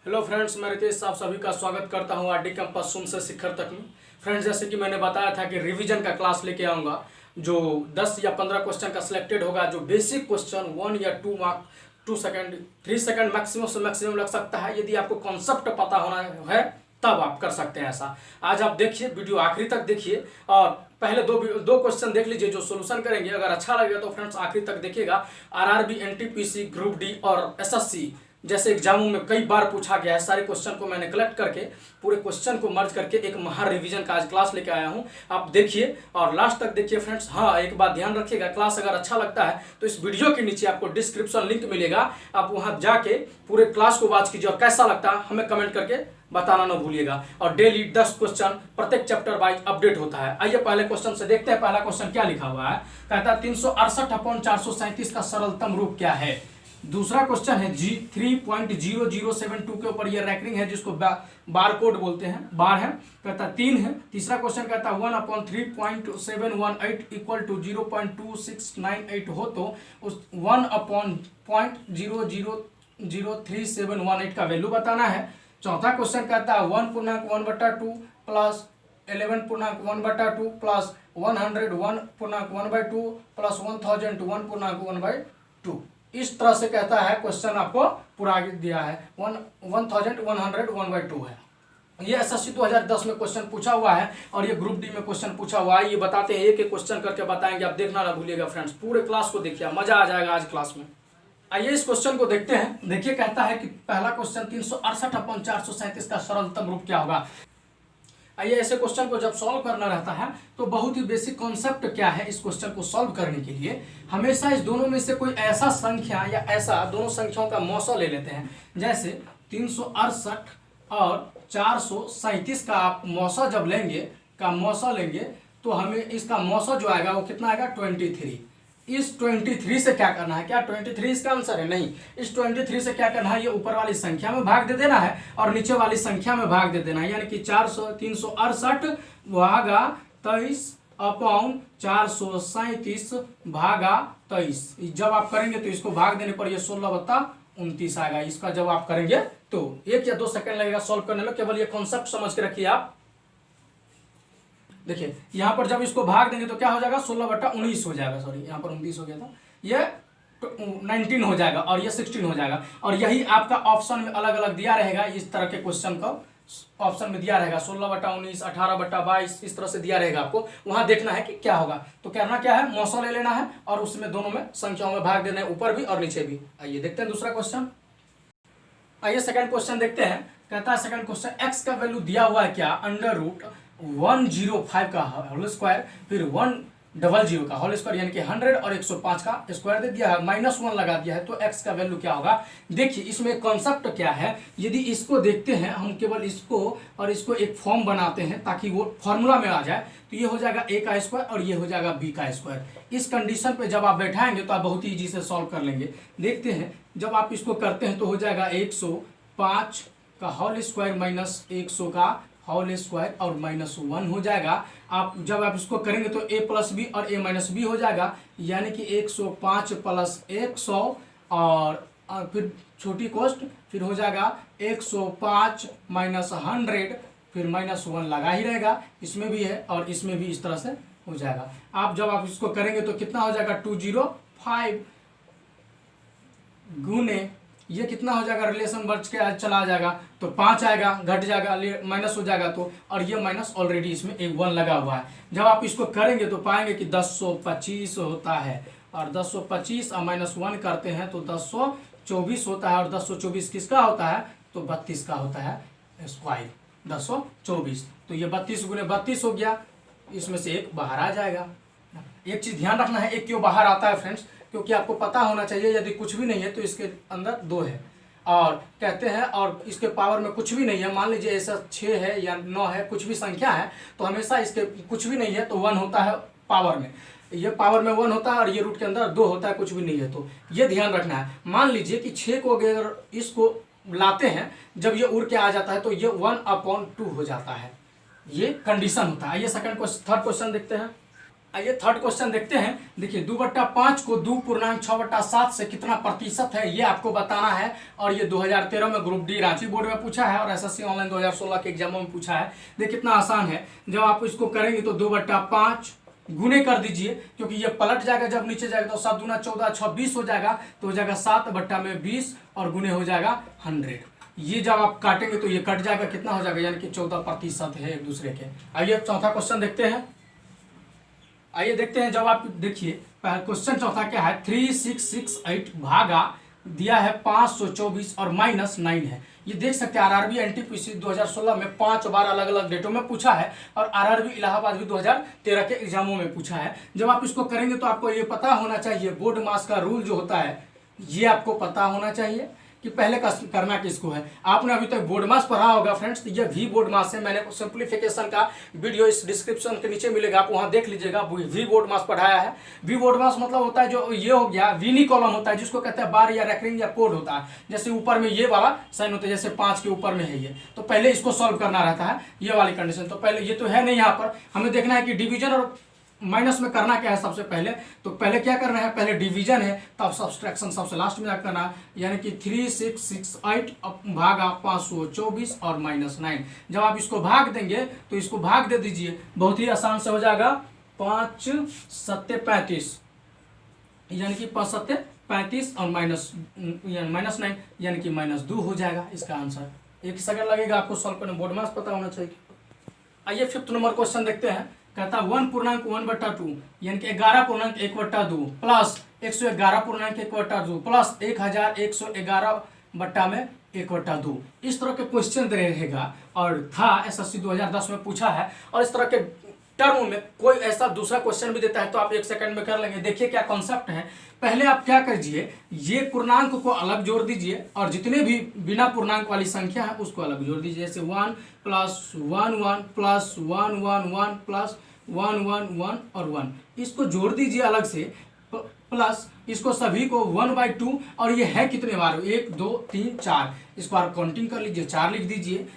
Hello friends, मैं रितेश आप सभी का स्वागत करता हूं आरडी कैंपस शून्य से शिखर तक में। फ्रेंड्स, जैसे कि मैंने बताया था कि रिवीजन का क्लास लेके आऊँगा जो 10 या 15 क्वेश्चन का सिलेक्टेड होगा, जो बेसिक क्वेश्चन 1 या 2 मार्क 2 सेकंड 3 सेकंड मैक्सिमम से मैक्सिमम लग सकता है। यदि आपको कॉन्सेप्ट पता होना है तब आप कर सकते हैं ऐसा। आज आप देखिए, वीडियो आखिरी तक देखिए और पहले दो क्वेश्चन देख लीजिए जो सोल्यूशन करेंगे। अगर अच्छा लगेगा तो फ्रेंड्स आखिरी तक देखिएगा। आरआरबी, एनटीपीसी, ग्रुप डी और एसएससी जैसे एग्जामों में कई बार पूछा गया है, सारे क्वेश्चन को मैंने कलेक्ट करके पूरे क्वेश्चन को मर्ज करके एक महा रिवीजन का आज क्लास लेके आया हूं। आप देखिए और लास्ट तक देखिए फ्रेंड्स। हाँ, एक बात ध्यान रखिएगा, क्लास अगर अच्छा लगता है तो इस वीडियो के नीचे आपको डिस्क्रिप्शन लिंक मिलेगा, आप वहां जाके पूरे क्लास को वॉच कीजिए और कैसा लगता है हमें कमेंट करके बताना ना भूलिएगा। और डेली 10 क्वेश्चन प्रत्येक चैप्टर वाइज अपडेट होता है। आइए पहले क्वेश्चन से देखते हैं। पहला क्वेश्चन क्या लिखा हुआ है, कहता है 368/437 का सरलतम रूप क्या है। दूसरा क्वेश्चन है जी 3.0072 के ऊपर ये रैंकिंग है जिसको बार कोड बोलते हैं, बार है, कहता है 3 है। तीसरा क्वेश्चन कहता है 1/3.718 इक्वल टू 0.2698 हो तो उस 1/0.003718 का वैल्यू बताना है। चौथा क्वेश्चन कहता है 1/1/2 प्लस 11/1/2 प्लस 101/1/2 प्लस 1001/1/2। इस तरह से कहता है क्वेश्चन, आपको पूरा दिया है 1101/2 है। ये एसएससी 2010 में क्वेश्चन पूछा हुआ है और ये ग्रुप डी में क्वेश्चन पूछा हुआ है। ये बताते हैं, एक एक क्वेश्चन करके बताएंगे, आप देखना ना भूलिएगा फ्रेंड्स। पूरे क्लास को देखिए, मजा आ जाएगा आज क्लास में। आइए इस क्वेश्चन को देखते हैं। देखिए, कहता है कि पहला क्वेश्चन 368/437 का सरलतम रूप क्या होगा। आइए, ऐसे क्वेश्चन को जब सॉल्व करना रहता है तो बहुत ही बेसिक कॉन्सेप्ट क्या है इस क्वेश्चन को सॉल्व करने के लिए, हमेशा इस दोनों में से कोई ऐसा संख्या या ऐसा दोनों संख्याओं का मौसा ले लेते हैं। जैसे 368 और 437 का आप मौसा जब लेंगे तो हमें इसका मौसा जो आएगा वो कितना आएगा 23। इस 23 से क्या करना है, क्या 23 इसका आंसर है? नहीं। इस 23 से क्या करना है, ये ऊपर वाली संख्या में भाग दे देना है और नीचे वाली संख्या में भाग दे देना है। यानी कि 368 भागा 23/437 भागा 23। जब आप करेंगे तो इसको भाग देने पर ये 16/29 आएगा। इसका जब आप करेंगे तो 1 या 2 सेकंड लगेगा सॉल्व करने में। केवल ये कॉन्सेप्ट समझ के रखिए आप। देखिए, यहां पर जब इसको भाग देंगे तो क्या हो जाएगा, 16/19 हो जाएगा। सॉरी, यहां पर 29 हो गया था, ये 19 हो जाएगा और ये 16 हो जाएगा। और यही आपका ऑप्शन में अलग अलग दिया रहेगा। इस तरह के क्वेश्चन का ऑप्शन में दिया रहेगा 16/19, 18/22, इस तरह से दिया रहेगा। आपको वहां देखना है कि क्या होगा। तो करना क्या है, मौसा ले लेना है और उसमें दोनों में संख्याओं में भाग देना है, ऊपर भी और नीचे भी। आइए देखते हैं दूसरा क्वेश्चन। आइए सेकंड क्वेश्चन देखते हैं। कहता है सेकंड क्वेश्चन, एक्स का वैल्यू दिया हुआ है क्या, √105 का होल स्क्वायर फिर 100 का होल स्क्वायर, यानी कि 100 और 105 का स्क्वायर दे दिया है, -1 लगा दिया है, तो एक्स का वैल्यू क्या होगा। देखिए, इसमें कॉन्सेप्ट क्या है, यदि इसको देखते हैं हम, केवल इसको और इसको एक फॉर्म बनाते हैं ताकि वो फॉर्मूला में आ जाए, तो ये हो जाएगा a का स्क्वायर और ये हो जाएगा b का स्क्वायर। इस कंडीशन पे जब आप बैठाएंगे तो आप बहुत ही ईजी से सॉल्व कर लेंगे। देखते हैं, जब आप इसको करते हैं तो हो जाएगा 105 का होल स्क्वायर माइनस 100 का होल स्क्वायर और -1 हो जाएगा। आप जब आप इसको करेंगे तो a + b और a - b हो जाएगा, यानी कि 105 + 100 और फिर छोटी कॉस्ट, फिर हो जाएगा 105 - 100 फिर -1 लगा ही रहेगा। इसमें भी है और इसमें भी इस तरह से हो जाएगा। आप जब आप इसको करेंगे तो कितना हो जाएगा 205 गुने ये कितना हो जाएगा, रिलेशन बढ़ के चला जाएगा तो 5 आएगा, घट जाएगा, माइनस हो जाएगा तो, और ये माइनस ऑलरेडी इसमें एक 1 लगा हुआ है। जब आप इसको करेंगे तो पाएंगे कि 1025 होता है और 1025 और -1 करते हैं तो 1024 होता है। और 1024 किसका होता है, तो 32 का होता है स्क्वायर 1024। तो ये 32 गुने 32 हो गया, इसमें से एक बाहर आ जाएगा। एक चीज ध्यान रखना है, एक क्यों बाहर आता है फ्रेंड्स, क्योंकि आपको पता होना चाहिए यदि कुछ भी नहीं है तो इसके अंदर 2 है और कहते हैं, और इसके पावर में कुछ भी नहीं है, मान लीजिए ऐसा 6 है या 9 है, कुछ भी संख्या है तो हमेशा इसके कुछ भी नहीं है तो 1 होता है पावर में, ये पावर में 1 होता है और ये रूट के अंदर 2 होता है, कुछ भी नहीं है। तो ये ध्यान रखना है। मान लीजिए कि 6 को अगर इसको लाते हैं, जब ये उड़ के आ जाता है तो ये 1/2 हो जाता है, ये कंडीशन होता है। ये थर्ड क्वेश्चन देखते हैं। आइए थर्ड क्वेश्चन देखते हैं। देखिए 2/5 को 2.6/7 से कितना प्रतिशत है ये आपको बताना है। और ये 2013 में ग्रुप डी रांची बोर्ड में पूछा है और एसएससी ऑनलाइन 2016 के एग्जामों में पूछा है। देखिए कितना आसान है। जब आप इसको करेंगे तो 2/5 गुने कर दीजिए, क्योंकि ये पलट जाएगा जब नीचे जाएगा तो 7 दूना 14 26 हो जाएगा, तो हो जाएगा 7/20 और गुने हो जाएगा 100। ये जब आप काटेंगे तो ये कट जाएगा, कितना हो जाएगा, यानी कि 14% है एक दूसरे के। आइए चौथा क्वेश्चन देखते हैं। आइए देखते हैं। जब आप देखिए क्वेश्चन चौथा क्या है, 3668 भागा दिया है 524 और -9 है। ये देख सकते हैं आरआरबी एनटीपीसी 2016 में 5 बार अलग अलग डेटों में पूछा है और आरआरबी इलाहाबाद भी 2013 के एग्जामों में पूछा है। जब आप इसको करेंगे तो आपको ये पता होना चाहिए, बोर्ड मास का रूल जो होता है ये आपको पता होना चाहिए कि पहले करना किसको है। आपने अभी तक बोर्ड मास पढ़ा होगा फ्रेंड्स, तो ये वी बोर्ड मास है। मैंने सिंप्लीफिकेशन का वीडियो इस डिस्क्रिप्शन के नीचे मिलेगा, आप वहाँ देख लीजिएगा। वी बोर्ड मास पढ़ाया है। वी बोर्ड मास मतलब होता है जो ये हो गया वीनी कॉलम होता है, जिसको कहते हैं बार या रेकरिंग या कोड होता है। जैसे ऊपर में ये वाला साइन होता है, जैसे 5 के ऊपर में है ये, तो पहले इसको सॉल्व करना रहता है ये वाली कंडीशन। तो पहले ये तो है नहीं, यहाँ पर हमें देखना है कि डिवीजन और माइनस में करना क्या है सबसे पहले। तो पहले क्या करना है, पहले डिवीजन है तब सब्सट्रैक्शन सबसे लास्ट में करना है, यानी कि 3668 भागा 524 और -9। जब आप इसको भाग देंगे तो इसको भाग दे दीजिए, बहुत ही आसान से हो जाएगा। 5 7 35 यानी कि 5 7 35 और -9 यानी कि -2 हो जाएगा इसका आंसर। एक सेकंड लगेगा आपको सॉल्व करने, बोर्ड मास पता होना चाहिए। आइए 5th नंबर क्वेश्चन देखते हैं। कहता 1.1/2 यानी कि 11.1/2 प्लस 111.1/2 प्लस 1111/1/2 इस तरह के क्वेश्चन रहेगा और था एसएससी 2010 में पूछा है। और इस तरह के टर्म में कोई ऐसा दूसरा क्वेश्चन भी देता है तो आप 1 सेकंड में कर लेंगे। देखिए क्या कॉन्सेप्ट है। पहले आप क्या कीजिए, ये पूर्णांक को अलग जोड़ दीजिए और जितने भी बिना पूर्णांक वाली संख्या है उसको अलग जोड़ दीजिए। जैसे 1 + 1 1 + 1 1 1 + 1 1 1 और 1, इसको जोड़ दीजिए अलग से। प्लस इसको सभी को 1/2 और ये है कितने बार, 1 2 3 4, इस बार काउंटिंग कर लीजिए, 4 लिख दीजिए।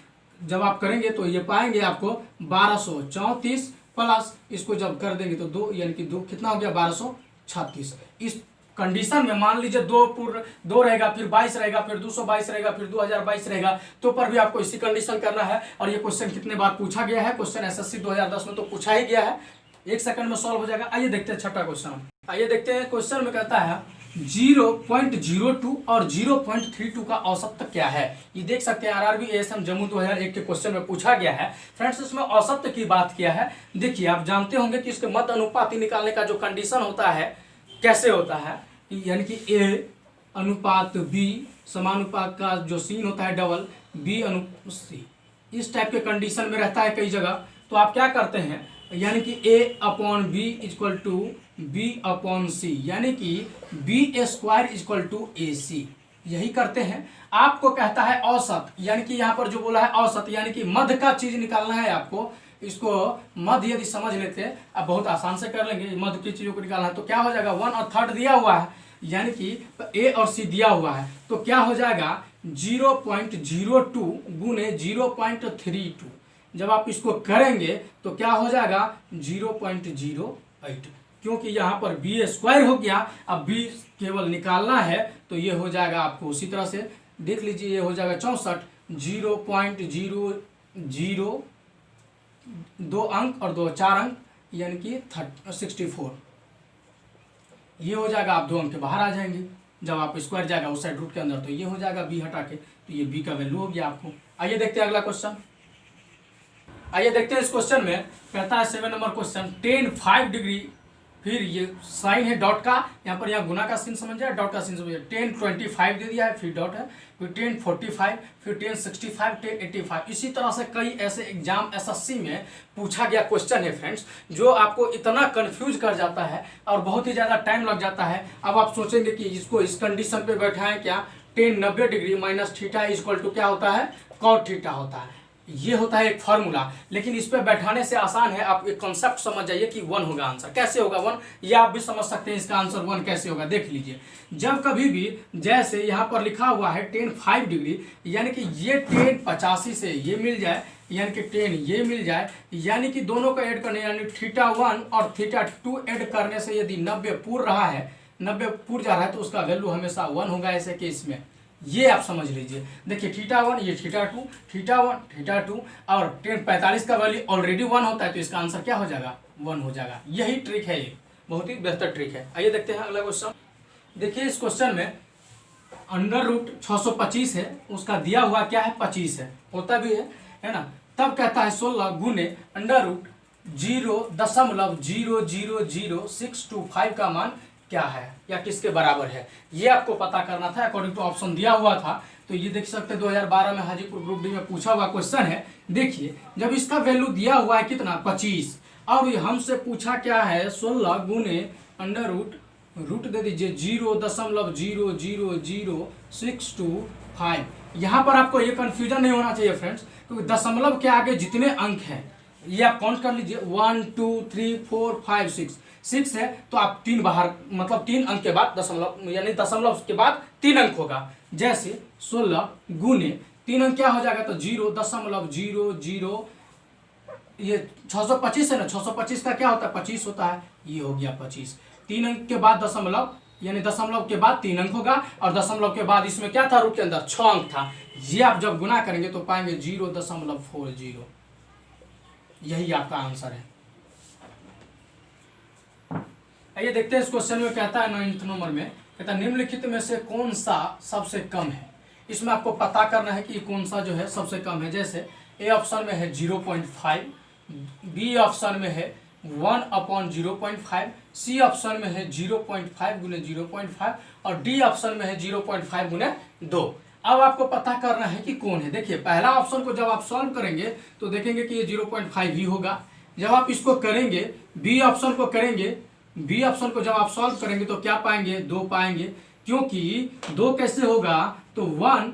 जब आप करेंगे तो ये पाएंगे आपको 1234 प्लस इसको जब कर देंगे तो 2 यानी कि 2 कितना हो गया 1236। इस कंडीशन में मान लीजिए 2 रहेगा, फिर 22 रहेगा, फिर 222 रहेगा, फिर 2022 रहेगा, तो पर भी आपको इसी कंडीशन करना है। और ये क्वेश्चन कितने बार पूछा गया है, क्वेश्चन एसएससी 2010 में तो पूछा ही गया है। 1 सेकंड में सॉल्व हो जाएगा। आइए देखते हैं छठा क्वेश्चन। आइए देखते हैं क्वेश्चन में कहता है 0.02 और 0.32 का औसत क्या है। ये देख सकते हैं आरआरबी एएसएम जम्मू 2001 के क्वेश्चन में पूछा गया है। फ्रेंड्स इसमें औसत की बात किया है। देखिए आप जानते होंगे कि इसके मध्य अनुपाती निकालने का जो कंडीशन होता है कैसे होता है, यानी कि ए अनुपात बी समानुपात का जो सीन होता है डबल बी अनुपात सी, इस टाइप के कंडीशन में रहता है कई जगह। तो आप क्या करते हैं, यानी कि A/B = B/C, यानी कि B² = AC, यही करते हैं। आपको कहता है औसत, यानी कि यहाँ पर जो बोला है औसत यानी कि मध्य का चीज निकालना है आपको। इसको मध्य यदि समझ लेते हैं आप बहुत आसान से कर लेंगे। मध्य की चीजों को निकालना है तो क्या हो जाएगा, 1 और 3 दिया हुआ है, यानी कि A और C दिया हुआ है, तो क्या हो जाएगा 0.02 गुने 0.32। जब आप इसको करेंगे तो क्या हो जाएगा 0.08, क्योंकि यहाँ पर B² हो गया। अब B केवल निकालना है तो ये हो जाएगा आपको उसी तरह से देख लीजिए, ये हो जाएगा 64, 0.00 2 अंक और 2 4 अंक यानी कि 64। ये हो जाएगा, आप 2 अंक के बाहर आ जाएंगे। जब आप स्क्वायर जाएगा उस साइड रूट के अंदर तो ये हो जाएगा B हटा के, तो ये B का वैल्यू हो गया आपको। आइए देखते हैं अगला क्वेश्चन। आइए देखते हैं इस क्वेश्चन में कहता है 7 नंबर क्वेश्चन, tan 5 डिग्री, फिर ये साइन है डॉट का, यहाँ पर यहाँ गुना का सीन समझ जाए, डॉट का सीन समझ जाए। tan 25 दे दिया है, फिर डॉट है, फिर tan 45, फिर tan 65, tan 85। इसी तरह से कई ऐसे एग्जाम एसएससी में पूछा गया क्वेश्चन है फ्रेंड्स, जो आपको इतना कंफ्यूज कर जाता है और बहुत ही ज़्यादा टाइम लग जाता है। अब आप सोचेंगे कि इसको इस कंडीशन पे बैठाएं क्या, tan 90 degree minus theta equal to क्या होता है, cot थीटा होता है। ये होता है एक फॉर्मूला, लेकिन इस पे बैठाने से आसान है। आप एक कॉन्सेप्ट समझ जाइए कि 1 होगा आंसर। कैसे होगा 1, ये आप भी समझ सकते हैं। इसका आंसर 1 कैसे होगा देख लीजिए। जब कभी भी जैसे यहाँ पर लिखा हुआ है tan 5 डिग्री, यानी कि ये tan 85 से ये मिल जाए, यानी कि 10 ये मिल जाए, यानी कि दोनों का ऐड करने यानी θ1 और θ2 ऐड करने से यदि 90 पूर रहा है, 90 पूर जा रहा है तो उसका वैल्यू हमेशा 1 होगा ऐसे केस में। ये आप समझ लीजिए। देखिए θ1 ये θ2, θ1 θ2 और 45 का वैल्यू ऑलरेडी 1 होता है तो इसका आंसर क्या हो जाएगा, 1 हो जाएगा। यही ट्रिक है, ये बहुत ही बेहतर ट्रिक है। आइए देखते हैं अगला क्वेश्चन। देखिए इस क्वेश्चन में √625 है, उसका दिया हुआ क्या है 25 है, होता भी है ना। तब कहता है 16 गुने √0.0000625 का मान क्या है या किसके बराबर है, ये आपको पता करना था। अकॉर्डिंग टू ऑप्शन दिया हुआ था, तो ये देख सकते हैं 2012 में हाजीपुर ग्रुप डी में पूछा हुआ क्वेश्चन है। देखिए जब इसका वैल्यू दिया हुआ है कितना 25 और ये हमसे पूछा क्या है 16 गुने रूट दे दीजिए 0.0000625। यहाँ पर आपको ये कंफ्यूजन नहीं होना चाहिए फ्रेंड्स, क्योंकि दशमलव के आगे जितने अंक हैं ये आप काउंट कर लीजिए 1 2 3 4 5 6 है तो आप 3 बाहर मतलब 3 अंक के बाद दशमलव यानी दशमलव के बाद 3 अंक होगा। जैसे 16 गुने 3 अंक क्या हो जाएगा तो 0.00 ये 625 है ना, 625 का क्या होता है 25 होता है, ये हो गया 25। 3 अंक के बाद दशमलव यानी दशमलव के बाद 3 अंक होगा और दशमलव के बाद इसमें क्या था रूट के अंदर 6 अंक था। ये आप जब गुना करेंगे तो पाएंगे 0.40। यही आपका आंसर है। आइए देखते हैं इस क्वेश्चन में कहता है 9th नंबर में कहता है निम्नलिखित में से कौन सा सबसे कम है। इसमें आपको पता करना है कि कौन सा जो है सबसे कम है। जैसे ए ऑप्शन में है 0.5, बी ऑप्शन में है 1/0.5, सी ऑप्शन में है 0.5 गुने 0.5 और डी ऑप्शन में है 0.5 गुने 2। अब आपको पता करना है कि कौन है। देखिए पहला ऑप्शन को जब आप सॉल्व करेंगे तो देखेंगे कि ये 0.5 ही होगा। जब आप इसको करेंगे बी ऑप्शन को करेंगे, बी ऑप्शन को जब आप सॉल्व करेंगे तो क्या पाएंगे 2 पाएंगे, क्योंकि 2 कैसे होगा तो 1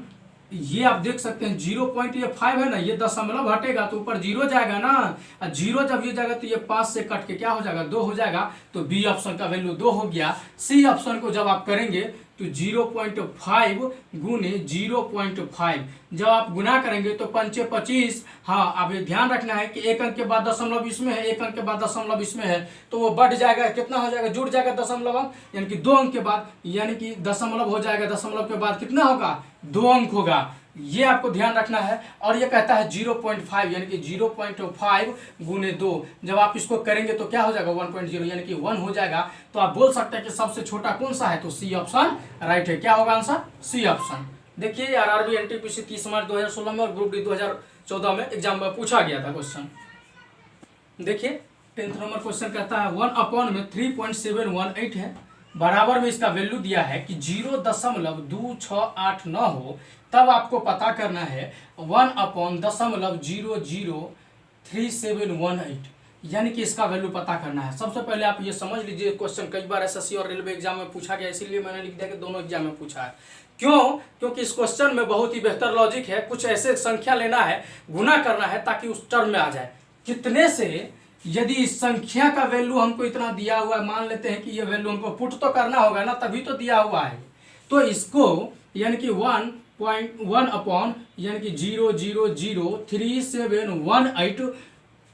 ये आप देख सकते हैं 0.5 है ना, ये दशमलव हटेगा तो ऊपर 0 जाएगा ना, और 0 जब ये जाएगा तो ये 5 से कट के क्या हो जाएगा 2 हो जाएगा। तो बी ऑप्शन का वैल्यू 2 हो गया। सी ऑप्शन को जब आप करेंगे तो 0.5 गुने 0.5 जब आप गुना करेंगे तो 5 25। हाँ अब ये ध्यान रखना है कि 1 अंक के बाद दशमलव इसमें है, 1 अंक के बाद दशमलव इसमें है तो वो बढ़ जाएगा, कितना हो जाएगा जुड़ जाएगा दशमलव अंक, यानी कि 2 अंक के बाद यानी कि दशमलव हो जाएगा, दशमलव के बाद कितना होगा 2 अंक होगा। ये आपको ध्यान रखना है। और ये कहता है 0.5 यानी कि 0.5 गुने 2 जब आप इसको करेंगे तो क्या हो जाएगा 1.0 यानी कि 1 हो जाएगा। तो आप बोल सकते हैं कि सबसे छोटा कौन सा है, तो सी ऑप्शन राइट है। क्या होगा आंसर सी ऑप्शन। देखिए आरआरबी एनटीपीसी 30 मार्च 2016 में और ग्रुप डी 2014 में एग्जाम में पूछा गया था क्वेश्चन। देखिए 10th नंबर क्वेश्चन कहता है 1/3.718 है, बराबर में इसका वैल्यू दिया है कि 0.2689 हो, तब आपको पता करना है 1/0.003718 यानी कि इसका वैल्यू पता करना है। सबसे पहले आप ये समझ लीजिए क्वेश्चन कई बार एसएससी और रेलवे एग्जाम में पूछा गया, इसीलिए मैंने लिख दिया कि दोनों एग्जाम में पूछा है। क्यों? क्योंकि इस क्वेश्चन में बहुत ही बेहतर लॉजिक है। कुछ ऐसे संख्या लेना है, गुना करना है ताकि उस टर्म में आ जाए। कितने से यदि इस संख्या का वैल्यू हमको इतना दिया हुआ है, मान लेते हैं कि ये वैल्यू हमको पुट तो करना होगा ना, तभी तो दिया हुआ है। तो इसको यानी कि 1 यानी कि 0.00378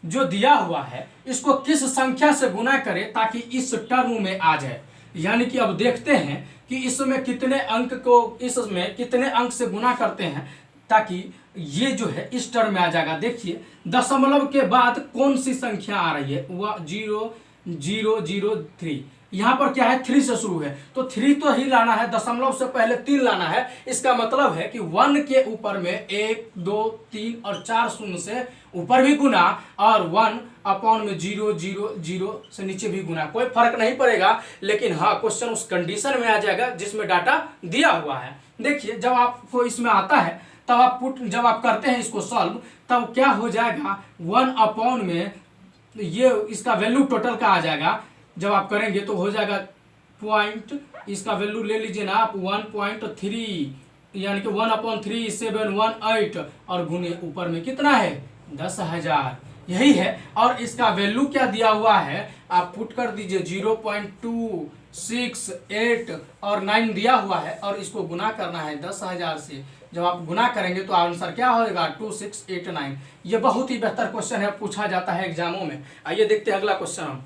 जो दिया हुआ है इसको किस संख्या से गुना करें ताकि इस टर्म में आ जाए। यानी कि अब देखते हैं कि इसमें कितने अंक को इसमें कितने अंक से गुना करते हैं ताकि ये जो है इस टर्म में आ जाएगा। देखिए दशमलव के बाद कौन सी संख्या आ रही है, 0.003। यहाँ पर क्या है 3 से शुरू है तो 3 तो ही लाना है, दशमलव से पहले 3 लाना है। इसका मतलब है कि 1 के ऊपर में 1 2 3 और 4 शून्य से ऊपर भी गुना और 1/000 से नीचे भी गुना, कोई फर्क नहीं पड़ेगा। लेकिन हाँ क्वेश्चन उस कंडीशन में आ जाएगा जिसमें डाटा दिया हुआ है। देखिए जब आपको इसमें आता है तब आप जब आप करते हैं इसको सॉल्व तब क्या हो जाएगा 1 में ये इसका वैल्यू टोटल का आ जाएगा। जब आप करेंगे तो हो जाएगा पॉइंट, इसका वैल्यू ले लीजिए ना आप 1.3 यानी कि 1/3718 और गुने ऊपर में कितना है 10,000 यही है। और इसका वैल्यू क्या दिया हुआ है आप पुट कर दीजिए 0.2 6, 8 और 9 दिया हुआ है और इसको गुना करना है 10,000 से। जब आप गुना करेंगे तो आंसर क्या होगा 2689। ये बहुत ही बेहतर क्वेश्चन है, पूछा जाता है एग्जामों में। आइए देखते हैं अगला क्वेश्चन हम।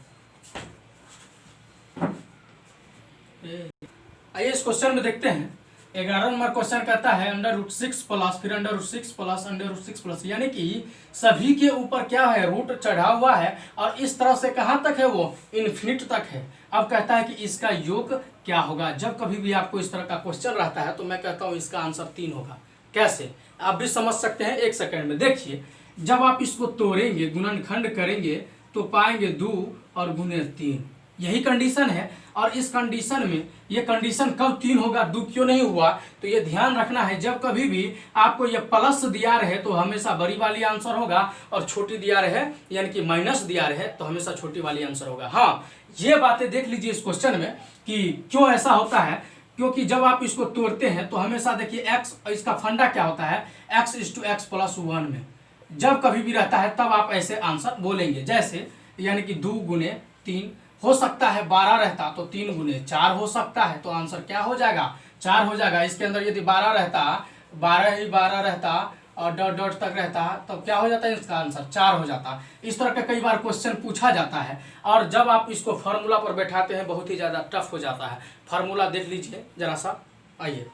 आइए इस क्वेश्चन में देखते हैं। 11 नंबर क्वेश्चन कहता है √6 प्लस फिर √6 प्लस √6 प्लस, यानी कि सभी के ऊपर क्या है रूट चढ़ा हुआ है और इस तरह से कहाँ तक है वो इन्फिनिट तक है। अब कहता है कि इसका योग क्या होगा। जब कभी भी आपको इस तरह का क्वेश्चन रहता है तो मैं कहता हूँ इसका आंसर 3 होगा। कैसे आप भी समझ सकते हैं 1 सेकंड में। देखिए जब आप इसको तोड़ेंगे गुणनखंड करेंगे तो पाएंगे 2 और गुने 3, यही कंडीशन है। और इस कंडीशन में ये कंडीशन कब 3 होगा, 2 क्यों नहीं हुआ, तो ये ध्यान रखना है। जब कभी भी आपको ये प्लस दिया रहे तो हमेशा बड़ी वाली आंसर होगा और छोटी दिया रहे यानी कि माइनस दिया रहे तो हमेशा छोटी वाली आंसर होगा। हाँ ये बातें देख लीजिए इस क्वेश्चन में कि क्यों ऐसा होता है। क्योंकि जब आप इसको तोड़ते हैं तो हमेशा देखिए एक्स, इसका फंडा क्या होता है x = x+1 में जब कभी भी रहता है तब आप ऐसे आंसर बोलेंगे। जैसे यानी कि 2 गुने 3 हो सकता है, 12 रहता तो 3 गुने 4 हो सकता है, तो आंसर क्या हो जाएगा 4 हो जाएगा। इसके अंदर यदि 12 रहता 12 ही 12 रहता और डॉट डॉट तक रहता तो क्या हो जाता है इसका आंसर 4 हो जाता। इस तरह का कई बार क्वेश्चन पूछा जाता है और जब आप इसको फार्मूला पर बैठाते हैं बहुत ही ज़्यादा टफ हो जाता है। फार्मूला देख लीजिए जरा सा, आइए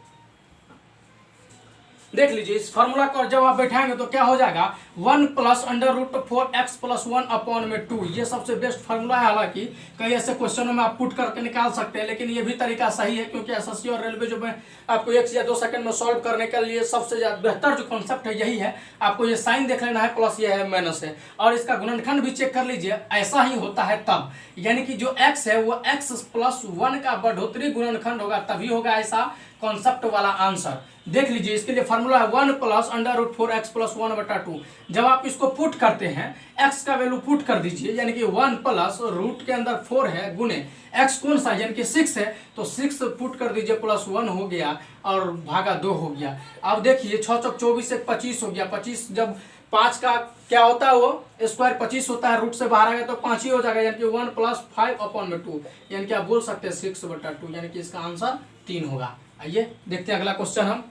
देख लीजिए इस फार्मूला को जब आप बैठाएंगे तो क्या हो जाएगा 1 + √4x+1/2। ये सबसे बेस्ट फार्मूला है। हालांकि कई ऐसे क्वेश्चनों में आप पुट करके निकाल सकते हैं लेकिन ये भी तरीका सही है क्योंकि एसएससी और रेलवे जो मैं आपको 1 या 2 सेकंड में सॉल्व करने के लिए सबसे ज्यादा बेहतर जो कॉन्सेप्ट है यही है। आपको ये साइन देख लेना है, प्लस ये है माइनस है और इसका गुणनखंड भी चेक कर लीजिए। ऐसा ही होता है तब, यानी कि जो x है वो x+1 का बढ़ोतरी गुणनखंड होगा तभी होगा ऐसा कॉन्सेप्ट वाला आंसर। देख लीजिए इसके लिए फार्मूला है 1 + √4x+1/2। जब आप इसको पुट करते हैं x का वैल्यू पुट कर दीजिए यानी कि 1 प्लस रूट के अंदर 4 है गुने x कौन सा यानी कि 6 है तो 6 पुट कर दीजिए +1 हो गया और भागा 2 हो गया। अब देखिए 6 × 24 = 25 हो गया। 25 जब 5 का क्या होता है वो स्क्वायर 25 होता है, रूट से बाहर आ गया तो 5 ही हो जाएगा यानी कि 1 + 5/2 यानी कि आप बोल सकते हैं 6/2 यानी कि इसका आंसर 3 होगा। आइए देखते हैं अगला क्वेश्चन हम।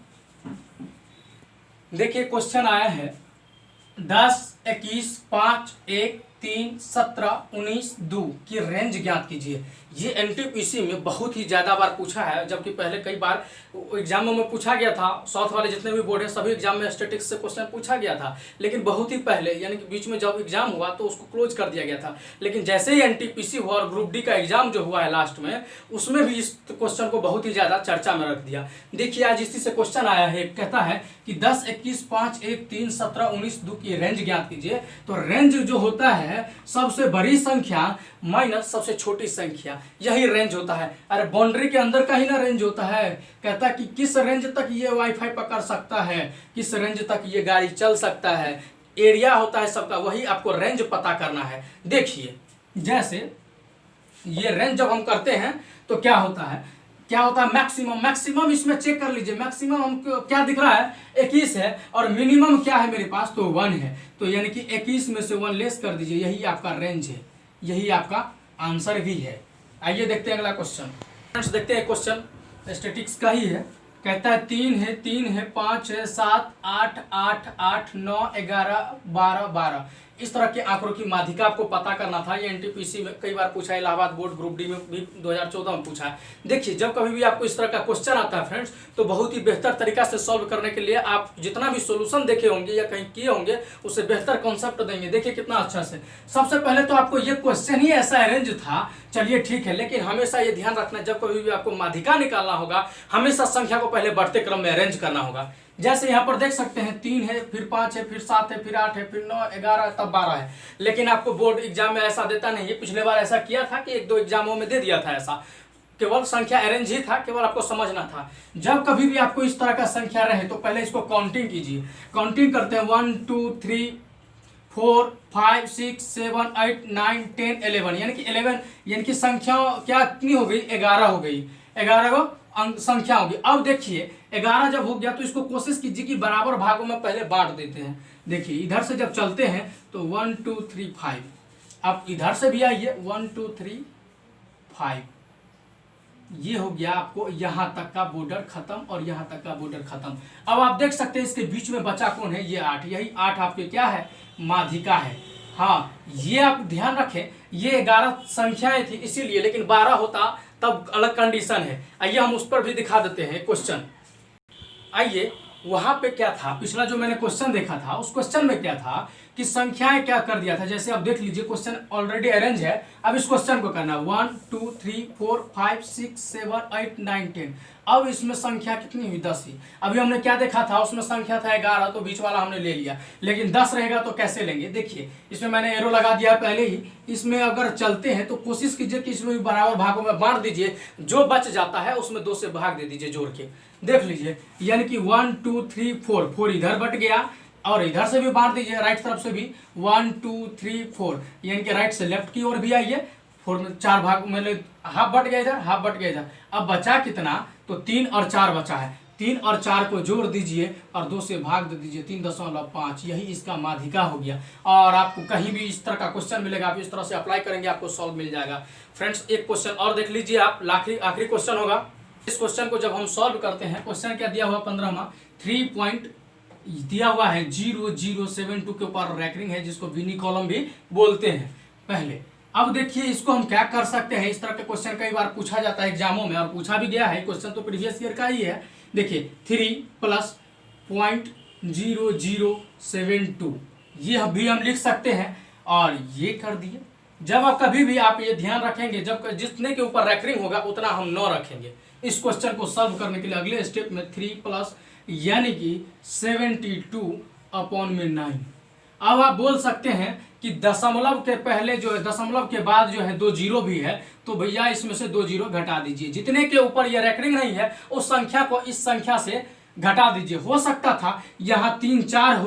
देखिए क्वेश्चन आया है 10, 21, 5, 1, 3, 17, 19, 2 की रेंज ज्ञात कीजिए। ये एनटीपीसी में बहुत ही ज़्यादा बार पूछा है, जबकि पहले कई बार एग्जामों में पूछा गया था। साउथ वाले जितने भी बोर्ड है सभी एग्जाम में स्टैटिक्स से क्वेश्चन पूछा गया था, लेकिन बहुत ही पहले यानी कि बीच में जब एग्जाम हुआ तो उसको क्लोज कर दिया गया था। लेकिन जैसे ही एनटीपीसी हुआ और ग्रुप डी का एग्जाम जो हुआ है लास्ट में, उसमें भी इस क्वेश्चन को बहुत ही ज़्यादा चर्चा में रख दिया। देखिए आज इसी से क्वेश्चन आया है, कहता है कि 10, 21, 5, 1, 3, 17, 19, 2 की रेंज ज्ञात कीजिए। तो रेंज जो होता है सबसे बड़ी संख्या माइनस सबसे छोटी संख्या, यही रेंज होता है। अरे बाउंड्री के अंदर का ही ना रेंज होता है। कहता है कि किस रेंज तक ये वाईफाई पकड़ सकता है, किस रेंज तक ये गाड़ी चल सकता है, एरिया होता है सबका, वही आपको रेंज पता करना है। देखिए जैसे ये रेंज जब हम करते हैं तो क्या होता है मैक्सिमम इसमें चेक कर लीजिए। मैक्सिमम हमको क्या दिख रहा है 21 है और मिनिमम क्या है मेरे पास तो 1 है, तो यानी कि 21 में से 1 लेस कर दीजिए, यही आपका रेंज है, यही आपका आंसर भी है। आइए देखते हैं अगला क्वेश्चन। फ्रेंड्स देखते हैं क्वेश्चन स्टैटिक्स का ही है। कहता है 3 है 5 है 7, 8, 8, 8, 9, 11, 12, 12 इस तरह के आंकड़ों की माध्यिका आपको पता करना था। ये एनटीपीसी में कई बार पूछा है, इलाहाबाद बोर्ड ग्रुप डी में भी 2014 में पूछा है। देखिए जब कभी भी आपको इस तरह का क्वेश्चन आता है फ्रेंड्स तो बहुत ही बेहतर तरीका से सॉल्व करने के लिए आप जितना भी सोल्यूशन देखे होंगे या कहीं किए होंगे उससे बेहतर कॉन्सेप्ट देंगे। देखिए कितना अच्छा से। सबसे पहले तो आपको ये क्वेश्चन ही ऐसा अरेंज था, चलिए ठीक है, लेकिन हमेशा ये ध्यान रखना जब कभी भी आपको माध्यिका निकालना होगा हमेशा संख्या को पहले बढ़ते क्रम में अरेंज करना होगा। जैसे यहाँ पर देख सकते हैं 3 है, फिर 5 है, फिर 7 है, फिर 8 है, फिर 9, 11 तब 12 है। लेकिन आपको बोर्ड एग्जाम में ऐसा देता नहीं है। पिछले बार ऐसा किया था कि 1-2 एग्जामों में दे दिया था ऐसा, केवल संख्या अरेंज ही था, केवल आपको समझना था। जब कभी भी आपको इस तरह का संख्या रहे तो पहले इसको काउंटिंग कीजिए। काउंटिंग करते हैं 1, 2, 3, 4, 5, 6, 7, 8, 9, 10, 11 यानी कि 11 यानी कि संख्या क्या कितनी हो गई 11 हो गई, 11 को संख्या होगी। अब देखिए 11 जब हो गया तो इसको कोशिश कीजिए कि बराबर भागों में पहले बांट देते हैं। देखिए इधर से जब चलते हैं तो 1, 2, 3, 5, अब इधर से भी आइए 1, 2, 3, 5 ये हो गया आपको यहाँ तक का बॉर्डर खत्म और यहाँ तक का बॉर्डर खत्म। अब आप देख सकते हैं इसके बीच में बचा कौन है, ये 8, यही 8 आपके क्या है, माध्यिका है। हाँ, ये आप ध्यान रखें, ये 11 संख्याएं थी इसीलिए, लेकिन 12 होता तब अलग कंडीशन है। आइए हम उस पर भी दिखा देते हैं क्वेश्चन। आइए, वहां पे क्या था, पिछला जो मैंने क्वेश्चन देखा था उस क्वेश्चन में क्या था कि संख्याएं क्या कर दिया था। जैसे आप देख लीजिए क्वेश्चन ऑलरेडी अरेंज है, अब इस क्वेश्चन को करना 1 2 3 4 5 6 7 8 9 10। अब इसमें संख्या कितनी हुई, 10 ही। अभी हमने क्या देखा था, उसमें संख्या था 11, तो बीच वाला हमने ले लिया, लेकिन 10 रहेगा तो कैसे लेंगे। देखिए इसमें मैंने एरो लगा दिया पहले ही। इसमें अगर चलते हैं तो कोशिश कीजिए कि इसमें भी बराबर भागों में बांट दीजिए, जो बच जाता है उसमें 2 से भाग दे दीजिए जोड़ के। देख लीजिए, यानी कि 1 2 3 4, 4 इधर बट गया और इधर से भी बांट दीजिए, राइट तरफ से भी 1 2 3 4, यानी कि राइट से लेफ्ट की ओर भी आइए। 4 में 4 भाग, मतलब हाफ बट गया इधर, हाफ बट गया इधर। अब बचा कितना, तो 3 और 4 बचा है। 3 और 4 को जोड़ दीजिए और 2 से भाग दे दीजिए, 3.5, यही इसका माध्यिका हो गया। और आपको कहीं भी इस तरह का क्वेश्चन मिलेगा, आप इस तरह से अप्लाई करेंगे, आपको सॉल्व मिल जाएगा। फ्रेंड्स, एक क्वेश्चन और देख लीजिए आप, आखिरी क्वेश्चन होगा। इस क्वेश्चन को जब हम सॉल्व करते हैं, क्वेश्चन क्या दिया हुआ 15वां, 3 पॉइंट दिया हुआ है 0072 के ऊपर रैंकिंग है, जिसको विनी कॉलम भी बोलते हैं पहले। अब देखिए इसको हम क्या कर सकते हैं, इस तरह का क्वेश्चन कई बार पूछा जाता है एग्जामों में और पूछा भी गया है। क्वेश्चन तो प्रीवियस ईयर का ही है। देखिए 3 + 0.0072, ये भी हम लिख सकते हैं और ये कर दिए। जब आप कभी भी आप ये ध्यान रखेंगे, जब जितने के ऊपर रैंकिंग होगा उतना हम 9 रखेंगे। इस क्वेश्चन को सॉल्व करने के लिए अगले स्टेप में 3+ यानी कि 72/9। अब आप बोल सकते हैं कि दशमलव के पहले जो है, दशमलव के बाद जो है 2 जीरो भी है, तो भैया इसमें से 2 जीरो घटा दीजिए। जितने के ऊपर ये रैंकिंग नहीं है उस संख्या को इस संख्या से घटा दीजिए। हो सकता था यहाँ 3 4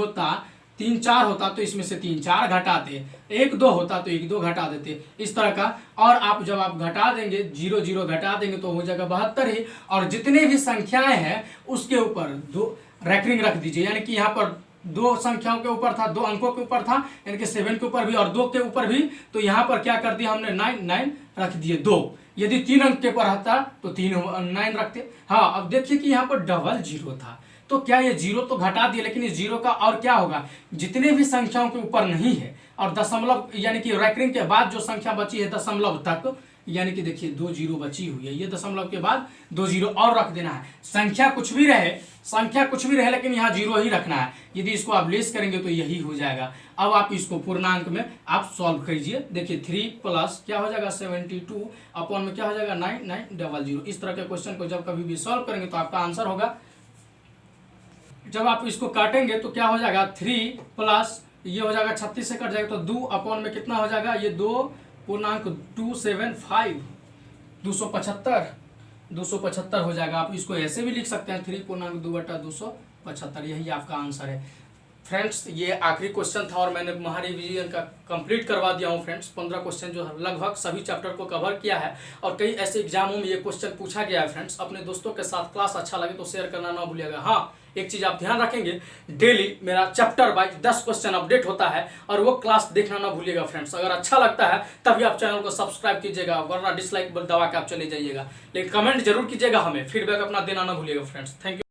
होता तो इसमें से 3 4 घटाते, 1 2 होता तो 1 2 घटा देते, इस तरह का। और आप जब आप घटा देंगे 0 0 घटा देंगे तो हो जाएगा 72 ही। और जितने भी संख्याएं हैं उसके ऊपर 2 रैंकिंग रख दीजिए, यानी कि यहाँ पर 2 संख्याओं के ऊपर था, 2 अंकों के ऊपर था, यानी कि 7 के ऊपर भी और 2 के ऊपर भी। तो यहाँ पर क्या कर दिया हमने, 9 रख दिए 2। यदि 3 अंक के ऊपर रहता तो 9 रखते। हाँ, अब देखिए कि यहाँ पर डबल जीरो था, तो क्या ये जीरो तो घटा दिए, लेकिन इस जीरो का और क्या होगा, जितने भी संख्याओं के ऊपर नहीं है और दशमलव यानी कि रैंकिंग के बाद जो संख्या बची है दशमलव तक, यानी कि देखिए 2 जीरो बची हुई है, ये दशमलव के बाद 2 जीरो और रख देना है। संख्या कुछ भी रहे, लेकिन यहाँ जीरो ही रखना है। यदि इसको आप लेस करेंगे तो यही हो जाएगा। अब आप इसको पूर्णांक में आप सॉल्व कीजिए। देखिए 3+ क्या हो जाएगा 72 अपॉन में क्या हो जाएगा 9900। इस तरह के क्वेश्चन को जब कभी भी सॉल्व करेंगे तो आपका आंसर होगा, जब आप इसको काटेंगे तो क्या हो जाएगा 3+ ये हो जाएगा 36 से कट जाएगा तो 2 अपॉन में कितना हो जाएगा, ये 2.275 275 हो जाएगा। आप इसको ऐसे भी लिख सकते हैं 3.2/275, यही आपका आंसर है। फ्रेंड्स, ये आखिरी क्वेश्चन था और मैंने महारिवीजन का कंप्लीट करवा दिया हूँ। फ्रेंड्स, 15 क्वेश्चन जो लगभग सभी चैप्टर को कवर किया है और कई ऐसे एग्जामों में ये क्वेश्चन पूछा गया है। फ्रेंड्स, अपने दोस्तों के साथ क्लास अच्छा लगे तो शेयर करना ना भूलिएगा। हाँ, एक चीज़ आप ध्यान रखेंगे, डेली मेरा चैप्टर वाइज 10 क्वेश्चन अपडेट होता है और वो क्लास देखना ना भूलिएगा। फ्रेंड्स, अगर अच्छा लगता है तभी आप चैनल को सब्सक्राइब कीजिएगा, वरना डिसलाइक दबा के आप चले जाइएगा। लेकिन कमेंट जरूर कीजिएगा, हमें फीडबैक अपना देना ना भूलिएगा। Friends, thank you.